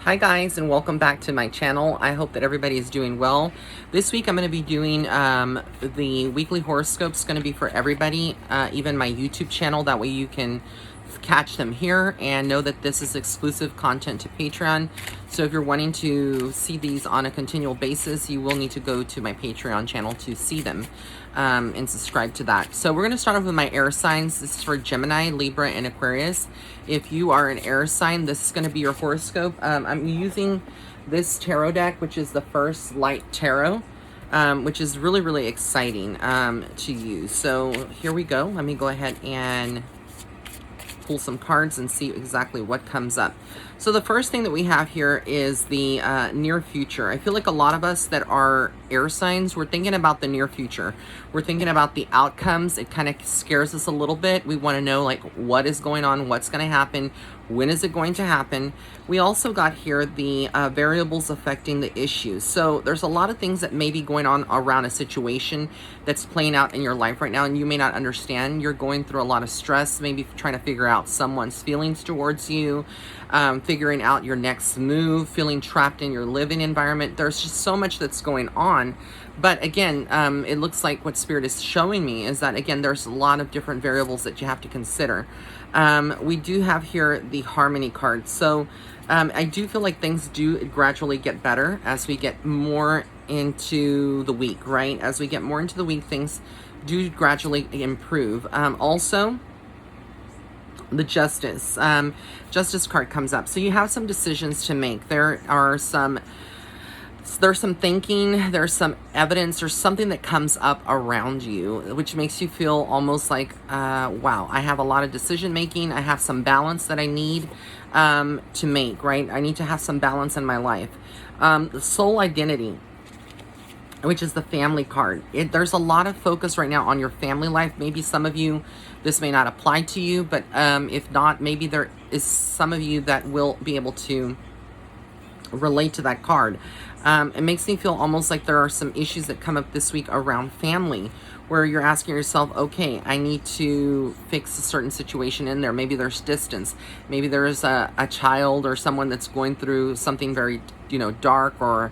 Hi guys, and welcome back to my channel. I hope that everybody is doing well. This week I'm going to be doing the weekly horoscopes. Going to be for everybody, even my YouTube channel. That way you can catch them here and know that this is exclusive content to Patreon. So if you're wanting to see these on a continual basis, you will need to go to my Patreon channel to see them and subscribe to that. So we're going to start off with my air signs. This is for Gemini, Libra, and Aquarius. If you are an air sign, this is going to be your horoscope. I'm using this tarot deck, which is the First Light Tarot, which is really, really exciting to use. So here we go. Let me go ahead and pull some cards and see exactly what comes up. So the first thing that we have here is the near future. I feel like a lot of us that are air signs, we're thinking about the near future. We're thinking about the outcomes. It kind of scares us a little bit. We want to know like what is going on, what's going to happen, when is it going to happen. We also got here the variables affecting the issues. So there's a lot of things that may be going on around a situation that's playing out in your life right now, and you may not understand. You're going through a lot of stress, maybe trying to figure out someone's feelings towards you, figuring out your next move, feeling trapped in your living environment. There's just so much that's going on. But again, it looks like what Spirit is showing me is that, again, there's a lot of different variables that you have to consider. We do have here the Harmony card. So I do feel like things do gradually get better as we get more into the week, right? As we get more into the week, things do gradually improve. Also, the Justice. Justice card comes up. So you have some decisions to make. There's some thinking, there's some evidence or something that comes up around you, which makes you feel almost like, wow, I have a lot of decision making. I have some balance that I need to make, right? I need to have some balance in my life. The soul identity, which is the family card. There's a lot of focus right now on your family life. Maybe some of you, this may not apply to you, but if not, maybe there is some of you that will be able to relate to that card. It makes me feel almost like there are some issues that come up this week around family, where you're asking yourself, okay, I need to fix a certain situation in there. Maybe there's distance. Maybe there's a child or someone that's going through something very, dark or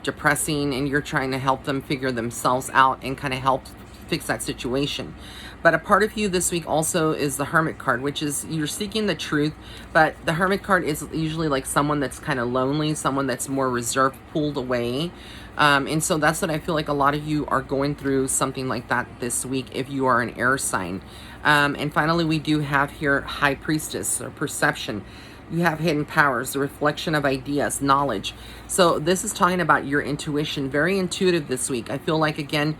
depressing, and you're trying to help them figure themselves out and kind of help fix that situation. But a part of you this week also is the Hermit card, which is you're seeking the truth. But the Hermit card is usually like someone that's kind of lonely, someone that's more reserved, pulled away. And so that's what I feel like a lot of you are going through, something like that this week if you are an air sign. And finally, we do have here High Priestess, or perception. You have hidden powers, the reflection of ideas, knowledge. So this is talking about your intuition, very intuitive this week. I feel like, again,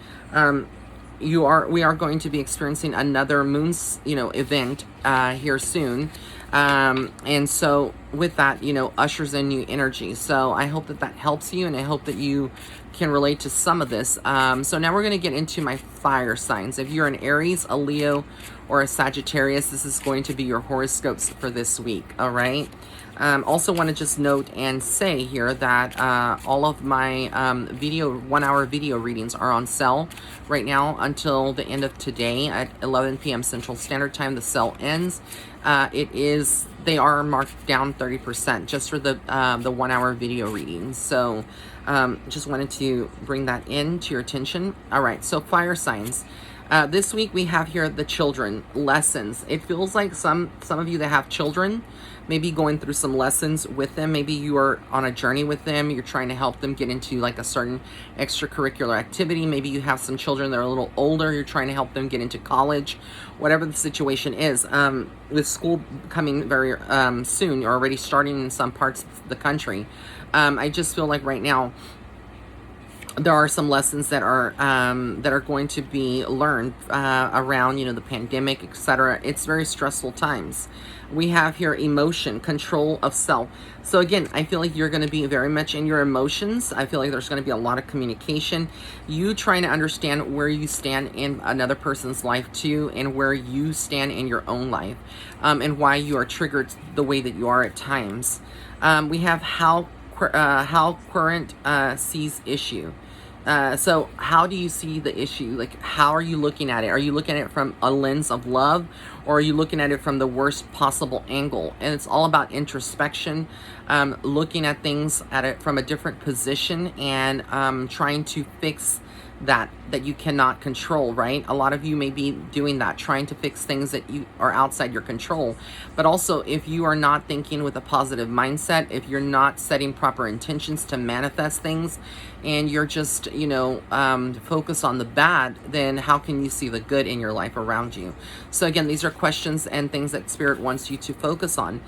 we are going to be experiencing another moon's event here soon, and so with that ushers in new energy. So I hope that helps you, and I hope that you can relate to some of this. So now we're going to get into my fire signs. If you're an Aries, a Leo, or a Sagittarius, this is going to be your horoscopes for this week. All right. Also want to just note and say here that all of my 1-hour video readings are on sale right now until the end of today at 11 p.m. Central Standard Time. The sale ends. They are marked down 30% just for the 1-hour video readings. So just wanted to bring that in to your attention. All right, so fire signs. This week we have here the children lessons. It feels like some of you that have children maybe going through some lessons with them. Maybe you are on a journey with them. You're trying to help them get into like a certain extracurricular activity. Maybe you have some children that are a little older. You're trying to help them get into college, whatever the situation is. With school coming very soon, you're already starting in some parts of the country. I just feel like right now there are some lessons that are going to be learned around the pandemic, etc. It's very stressful times. We have here emotion, control of self. So again, I feel like you're going to be very much in your emotions. I feel like there's going to be a lot of communication. You trying to understand where you stand in another person's life too, and where you stand in your own life, and why you are triggered the way that you are at times. We have how current sees issue. So how do you see the issue? Like, how are you looking at it? Are you looking at it from a lens of love, or are you looking at it from the worst possible angle? And it's all about introspection, looking at things at it from a different position, and trying to fix that you cannot control, right? A lot of you may be doing that, trying to fix things that you are outside your control. But also, if you are not thinking with a positive mindset, if you're not setting proper intentions to manifest things, and you're just, focus on the bad, then how can you see the good in your life around you? So again, these are questions and things that Spirit wants you to focus on.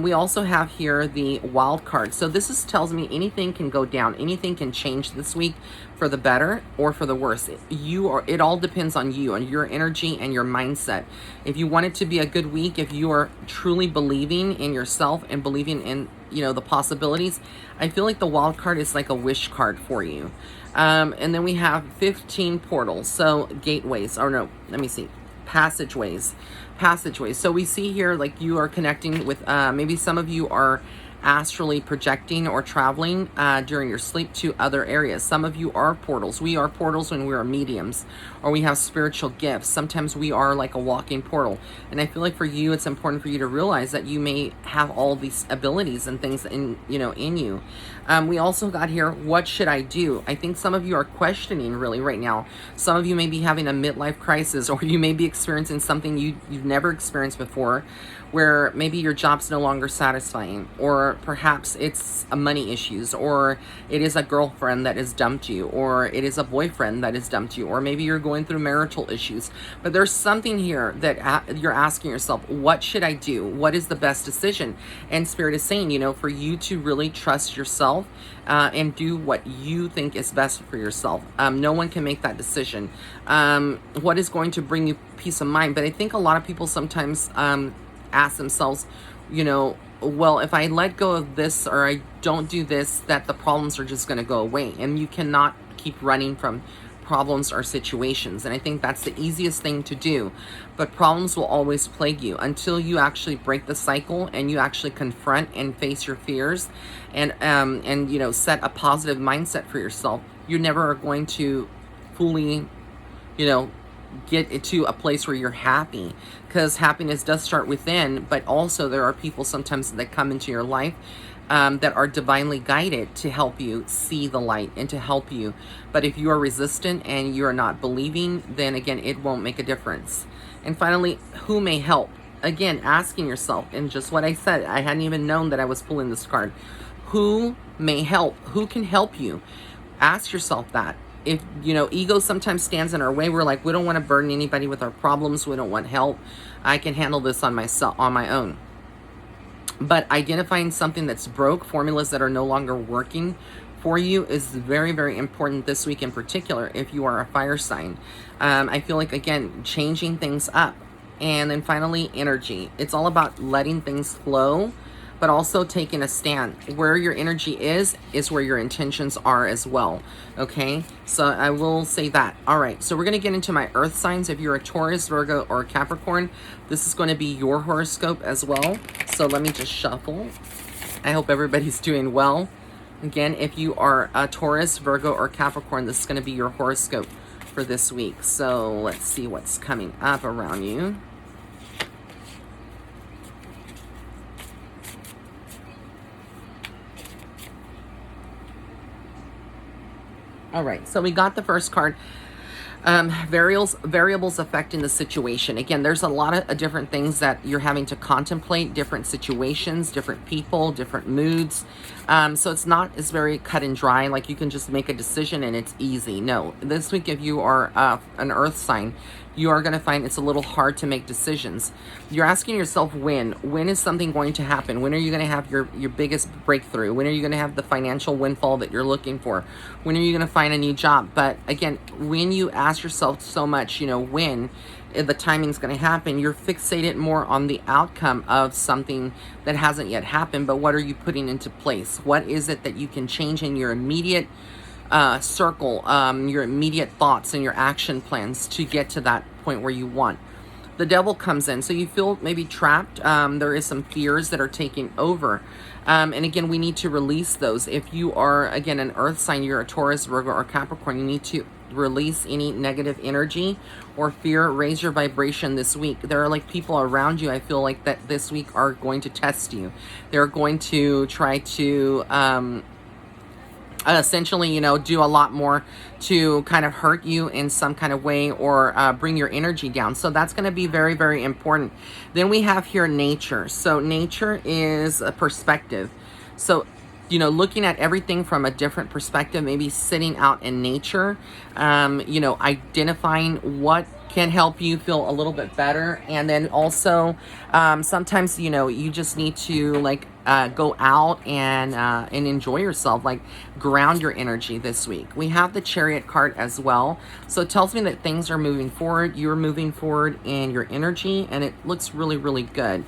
We also have here the wild card. So this tells me anything can go down, anything can change this week for the better or for the worse. It all depends on you and your energy and your mindset. If you want it to be a good week, if you are truly believing in yourself and believing in the possibilities, I feel like the wild card is like a wish card for you. And then we have 15 portals, so gateways, or no, let me see, passageways. So we see here, like, you are connecting with, maybe some of you are astrally projecting or traveling during your sleep to other areas. Some of you are portals. We are portals when we are mediums, or we have spiritual gifts. Sometimes we are like a walking portal. And I feel like for you, it's important for you to realize that you may have all these abilities and things in you. We also got here, what should I do? I think some of you are questioning really right now. Some of you may be having a midlife crisis, or you may be experiencing something you've never experienced before, where maybe your job's no longer satisfying, or perhaps it's a money issues, or it is a girlfriend that has dumped you, or it is a boyfriend that has dumped you, or maybe you're going through marital issues. But there's something here that you're asking yourself, what should I do? What is the best decision? And Spirit is saying, for you to really trust yourself and do what you think is best for yourself. No one can make that decision. What is going to bring you peace of mind? But I think a lot of people sometimes ask themselves, well, if I let go of this or I don't do this, that the problems are just going to go away. And you cannot keep running from problems or situations. And I think that's the easiest thing to do. But problems will always plague you until you actually break the cycle and you actually confront and face your fears and set a positive mindset for yourself. You never are going to fully, get it to a place where you're happy, because happiness does start within. But also there are people sometimes that come into your life that are divinely guided to help you see the light and to help you. But if you are resistant and you are not believing, then again, it won't make a difference. And finally, who may help? Again, asking yourself, and just what I said, I hadn't even known that I was pulling this card. Who may help? Who can help you? Ask yourself that. If, ego sometimes stands in our way. We're like, we don't want to burden anybody with our problems. We don't want help. I can handle this on my own. But identifying something that's broke, formulas that are no longer working for you, is very, very important this week in particular if you are a fire sign. I feel like, again, changing things up. And then finally, energy. It's all about letting things flow, but also taking a stand. Where your energy is where your intentions are as well. Okay, so I will say that. All right, so we're gonna get into my earth signs. If you're a Taurus, Virgo, or Capricorn, this is gonna be your horoscope as well. So let me just shuffle. I hope everybody's doing well. Again, if you are a Taurus, Virgo, or Capricorn, this is gonna be your horoscope for this week. So let's see what's coming up around you. All right, so we got the first card. Variables affecting the situation. Again, there's a lot of different things that you're having to contemplate, different situations, different people, different moods. So it's not as very cut and dry, like you can just make a decision and it's easy. No, this week, if you are an earth sign, you are going to find it's a little hard to make decisions. You're asking yourself when is something going to happen? When are you going to have your biggest breakthrough? When are you going to have the financial windfall that you're looking for? When are you going to find a new job? But again, when you ask yourself so much, when the timing's going to happen, you're fixated more on the outcome of something that hasn't yet happened. But what are you putting into place? What is it that you can change in your immediate circle, your immediate thoughts and your action plans to get to that point where you want? the devil comes in. So you feel maybe trapped. There is some fears that are taking over. And again, we need to release those. If you are, again, an earth sign, you're a Taurus, Virgo, or Capricorn, you need to release any negative energy or fear. Raise your vibration this week. There are like people around you, I feel like, that this week are going to test you. They're going to try to essentially, do a lot more to kind of hurt you in some kind of way, or bring your energy down. So that's going to be very, very important. Then we have here nature. So nature is a perspective. So, looking at everything from a different perspective, maybe sitting out in nature, identifying what can help you feel a little bit better. And then also, sometimes, you just need to go out and enjoy yourself, like ground your energy this week. We have the Chariot card as well. So it tells me that things are moving forward. You're moving forward in your energy, and it looks really, really good.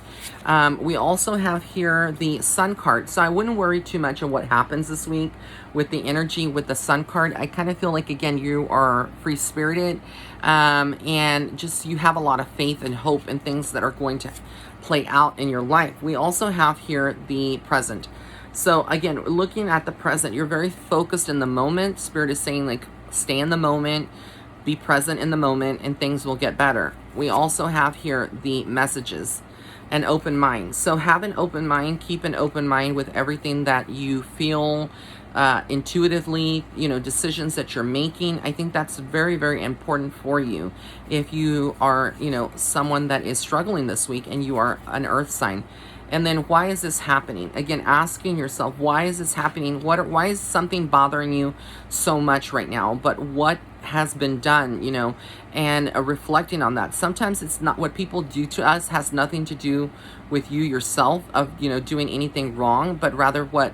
We also have here the Sun card. So I wouldn't worry too much on what happens this week with the energy with the Sun card. I kind of feel like, again, you are free-spirited, and just you have a lot of faith and hope in things that are going to play out in your life. We also have here the present. So again, looking at the present, you're very focused in the moment. Spirit is saying, like, stay in the moment, be present in the moment, and things will get better. We also have here the messages, an open mind. So have an open mind, keep an open mind with everything that you feel intuitively, decisions that you're making. I think that's very, very important for you. If you are, someone that is struggling this week and you are an earth sign. And then why is this happening? Again, asking yourself, why is this happening? Why is something bothering you so much right now? But what has been done, and reflecting on that. Sometimes it's not what people do to us has nothing to do with you yourself of, doing anything wrong, but rather what,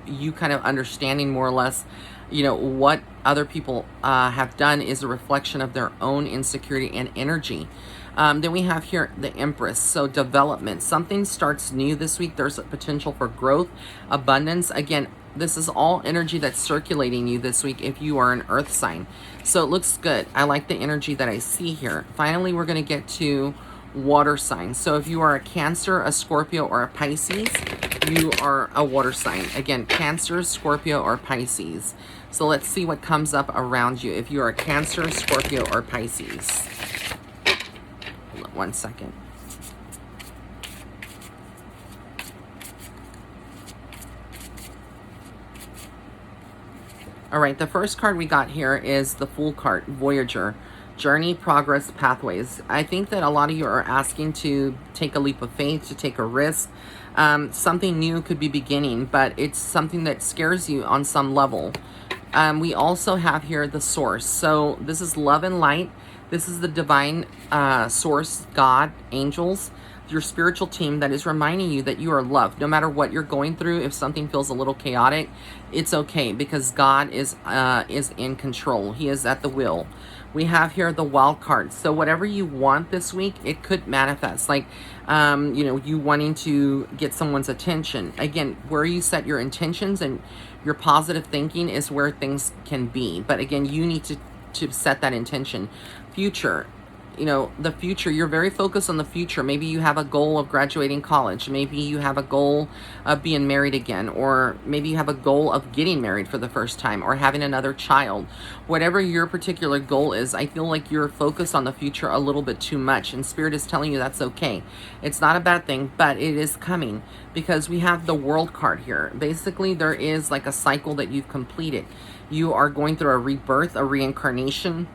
you kind of understanding more or less, what other people have done is a reflection of their own insecurity and energy. Then we have here the Empress. So development, something starts new this week. There's a potential for growth, abundance. Again, this is all energy that's circulating you this week if you are an earth sign. So it looks good. I like the energy that I see here. Finally, we're going to get to water signs. So if you are a Cancer, a Scorpio, or a Pisces, you are a water sign. Again, Cancer, Scorpio, or Pisces. So let's see what comes up around you if you are a Cancer, Scorpio, or Pisces. Hold on 1 second. All right, the first card we got here is the Fool card, Voyager. Journey, progress, pathways. I think that a lot of you are asking to take a leap of faith, to take a risk. Something new could be beginning, but it's something that scares you on some level. We also have here the Source. So this is love and light. This is the divine source, God, angels, your spiritual team that is reminding you that you are loved. No matter what you're going through, if something feels a little chaotic, it's okay, because God is in control. He is at the wheel. We have here the Wild card. So whatever you want this week, it could manifest. Like, you wanting to get someone's attention. Again, where you set your intentions and your positive thinking is where things can be. But again, you need to set that intention. Future. The future, you're very focused on the future. Maybe you have a goal of graduating college. Maybe you have a goal of being married again, or maybe you have a goal of getting married for the first time, or having another child. Whatever your particular goal is, I feel like you're focused on the future a little bit too much, and Spirit is telling you that's okay. It's not a bad thing, but it is coming, because we have the World card here. Basically, there is like a cycle that you've completed. You are going through a rebirth, a reincarnation,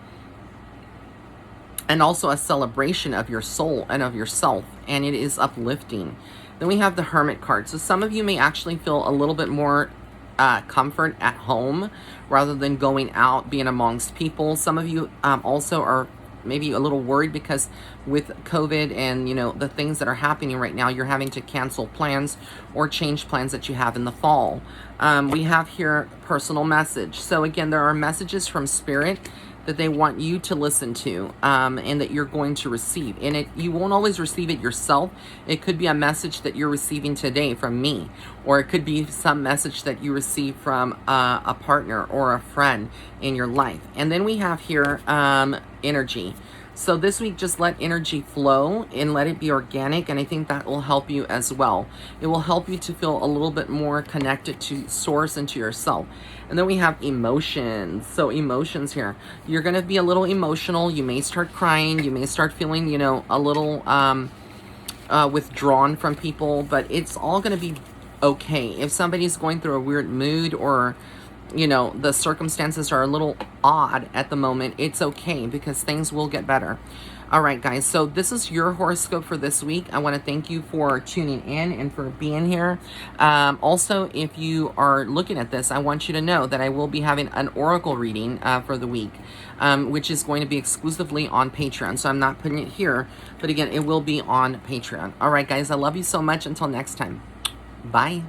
and also a celebration of your soul and of yourself, and it is uplifting. Then we have the Hermit card. So some of you may actually feel a little bit more comfort at home rather than going out, being amongst people. Some of you also are maybe a little worried because with COVID and the things that are happening right now, you're having to cancel plans or change plans that you have in the fall. We have here personal message. So again, there are messages from Spirit that they want you to listen to, and that you're going to receive. And you won't always receive it yourself. It could be a message that you're receiving today from me, or it could be some message that you receive from a partner or a friend in your life. And then we have here energy. So this week, just let energy flow and let it be organic. And I think that will help you as well. It will help you to feel a little bit more connected to source and to yourself. And then we have emotions. So emotions here. You're going to be a little emotional. You may start crying. You may start feeling, you know, a little withdrawn from people. But it's all going to be okay. If somebody's going through a weird mood, or you know, the circumstances are a little odd at the moment, it's okay, because things will get better. All right, guys, so this is your horoscope for this week. I want to thank you for tuning in and for being here. Also, if you are looking at this, I want you to know that I will be having an oracle reading for the week, which is going to be exclusively on Patreon. So I'm not putting it here, but again, it will be on Patreon. All right, guys, I love you so much. Until next time. Bye.